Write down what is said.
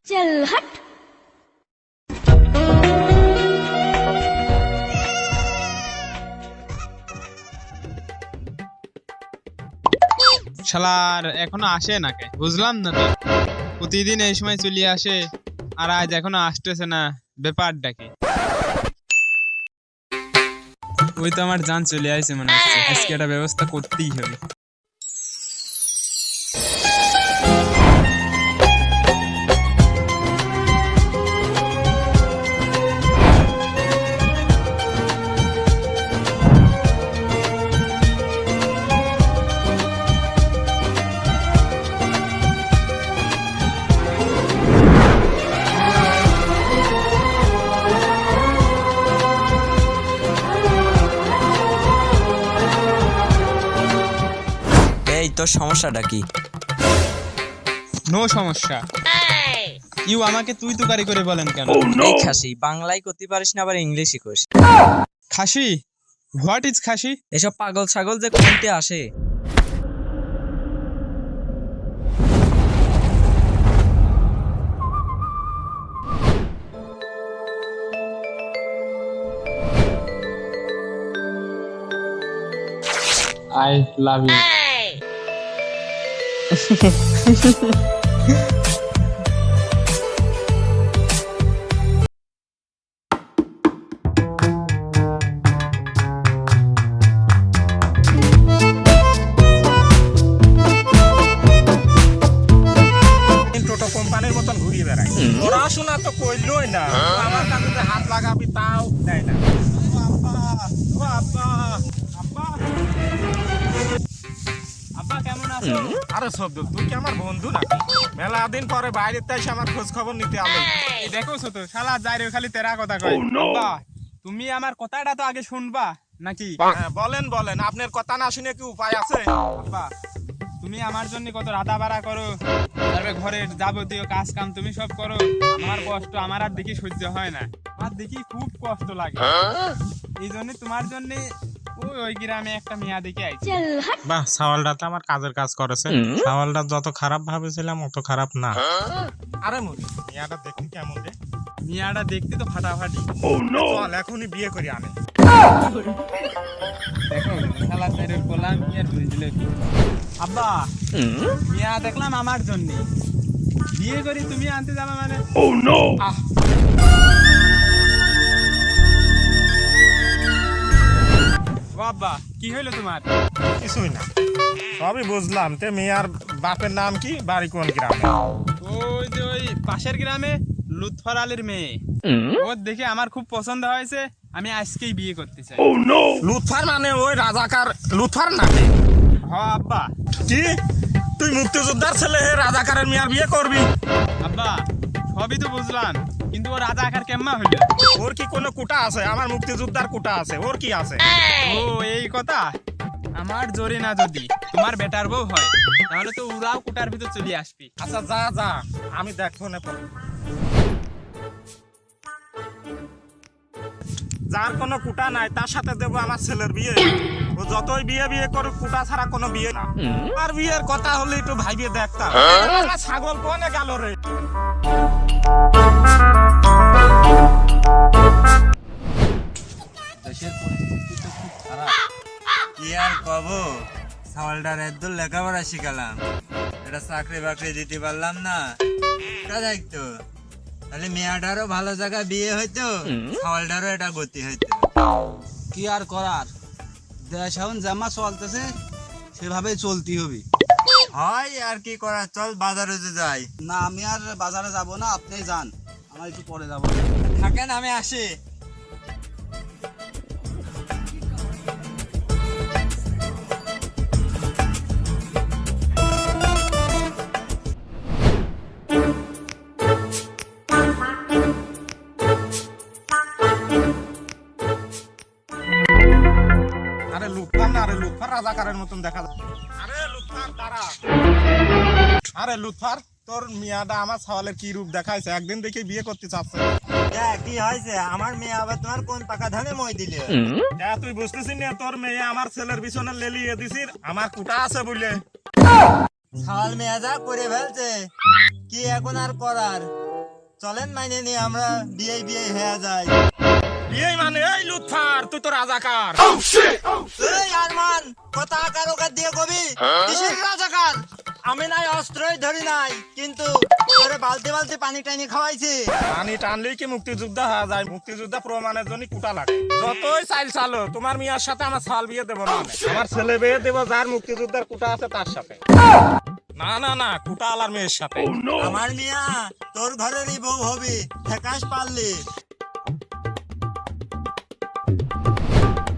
चल हट। শালার এখনো আসে না কে বুঝলাম না তো। প্রতিদিন এই সময় চলে আসে আর আজ এখনো আসতেছে না, ব্যাপারটা কি? ওই তো আমার জান চলে আসছে মনে হচ্ছে, আজকে একটা ব্যবস্থা করতেই হবে। এই তোর সমস্যাটা কি? নো সমস্যা। ইউ আমাকে তুই তুকারি করে বলেন কেন? এই খাসি, বাংলায় করতে পারিস না আবার ইংলিশই করিস। খাসি? হোয়াট ইজ খাসি? এসব পাগল ছাগল যে কোনতে আসে। I love you. টোটো কোম্পানির মতন ঘুরিয়ে বেড়ায়। পড়াশোনা তো করলোই না, আমার কাছে যে হাত লাগাবি তাও দেয় না। ও আব্বা, ও আব্বা, আব্বা, আব্বা কেমন আছো? আরে শব্দ, তুই কি আমার বন্ধু নাকি? মেলা দিন পরে বাইরে এসে আমার খোঁজ খবর নিতে আলো। এই দেখো তো শালা যাই রে খালি তেরা কথা কয়। আব্বা তুমি আমার কথাটা তো আগে শুনবা নাকি? হ্যাঁ, বলেন বলেন, আপনার কথা না শুনে কি উপায় আছে? আব্বা তুমি আমার জন্য কত রাধা বাড়া করো, তারপরে ঘরের যাবতীয় কাজ কাম তুমি সব করো। আমার কষ্ট আমার আর দেখি সহ্য হয় না, আমার দেখি খুব কষ্ট লাগে। এই জন্য তোমার জন্য ওই গ্রামে একটা মেয়া দেখে আইছি। चल हट। বাহ, সাওয়ালটা তো আমার কাজের কাজ করেছে। সাওয়ালটা যত খারাপ ভাবেছিলাম অত খারাপ না। আরে মুনি, মিয়াটা দেখতে কেমন রে? মিয়াটা দেখতে তো ফাটাফাটি। চল এখনই বিয়ে করি আনে। দেখো শালা তেরে বললাম কি আর বুঝলে। আব্বা মিয়া দেখলাম আমার জন্য, বিয়ে করি তুমি আনতে যাবে মানে? আহ ও আব্বা কি হইলো তোমার? কিছুই না, সবই বুঝলাম। তে মেয়ার বাপের নাম কি, বাড়ি কোন গ্রামে? ওই যে ওই পাশের গ্রামে লুৎফর আলীর মেয়ে, ওর দেখে আমার খুব পছন্দ হয়েছে, আমি আজকেই বিয়ে করতে চাই। লুৎফার মানে ওই রাজাকার লুৎফার নাকি? হ আব্বা। কি তুই মুক্তিযোদ্ধার ছেলে হে রাজাকারের মেয়ার বিয়ে করবি? আব্বা সবই তো বুঝলাম, কিন্তু ও রাজা আকার কেম্মা হইল? ওর কি কোনো কুটা আছে? আমার মুক্তিযোদ্ধার কুটা আছে, ওর কি আছে? ও এই কথা। আমার জোরে না যদি তোমার বেটার বউ হয়, তাহলে তো ওরাও কুটার ভিতর চলে আসবি। আচ্ছা যা যা, আমি দেখো না পরে। যার কোনো কুটা নাই তার সাথে দেবো আমার ছেলের বিয়ে। ও যতই বিয়ে বিয়ে করুক, কুটা ছাড়া কোনো বিয়ে না। আর বিয়ের কথা হলে একটু ভাইবে দেখতাম। আমার ছাগল কোনে গেল রে? দেশের পরিস্থিতি তো খুব খারাপ। কি আর কব, সাওয়ালটার একদম লেখাপড়া শিখালাম, এটা চাকরি বাকরি দিতে পারলাম না। এটা দেখতো তাহলে মেয়াটারও ভালো জায়গায় বিয়ে হইতো, সাওয়ালটারও এটা গতি হইতো। কি আর করার, দেশ এখন জামা চলতেছে সেভাবেই চলতে হবে। হয় আর কি করা, চল বাজারে যে যাই। না আমি আর বাজারে যাব না, আপনি যান, আমার একটু পরে যাব। থাকেন, আমি আসি। আরে লুৎফার না, আরে লুৎফার রাজাকারের মতন দেখা যায়। আরে লুৎফার দাঁড়া। আরে লুৎফার, তোর মিয়াটা আমার সওয়ালের কি রূপ দেখাইছে, একদিন দেখে বিয়ে করতে চাচ্ছে। কি হয়েছে? আমার মেয়ে আবার তোমার কোন পাকা ধানে মই দিলে? তুই বুঝতেছিস না, তোর মেয়ে আমার ছেলের পিছনে লেলিয়ে দিছিস, আমার কুটা আছে বলে। ছাল মেয়ে যা করে ফেলছে, কি এখন আর করার? চলেন মাইনে নিয়ে আমরা বিয়ে বিয়ে হয়ে যাই। এই মানে এই লুৎফার তুই তো রাজাকার। এই আরমান কথা কার ওকার দিয়ে কবি কিসের রাজাকার? আমি নাই অস্ত্রই ধরি নাই, কিন্তু তোরে বালতি বালতি পানি টানি খাওয়াইছি। পানি টানলেই কি মুক্তিযোদ্ধা হওয়া যায়? মুক্তিযোদ্ধা প্রমাণের জন্য কুটা লাগে। যতই চাইল চালো তোমার মিয়ার সাথে আমার সাল বিয়ে দেবো না। আমার ছেলে বিয়ে দেবো যার মুক্তিযোদ্ধার কুটা আছে তার সাথে। না না না, কুটা আলার মেয়ের সাথে। আমার মিয়া তোর ঘরেরই বউ হবি, ঠেকাস পারলি।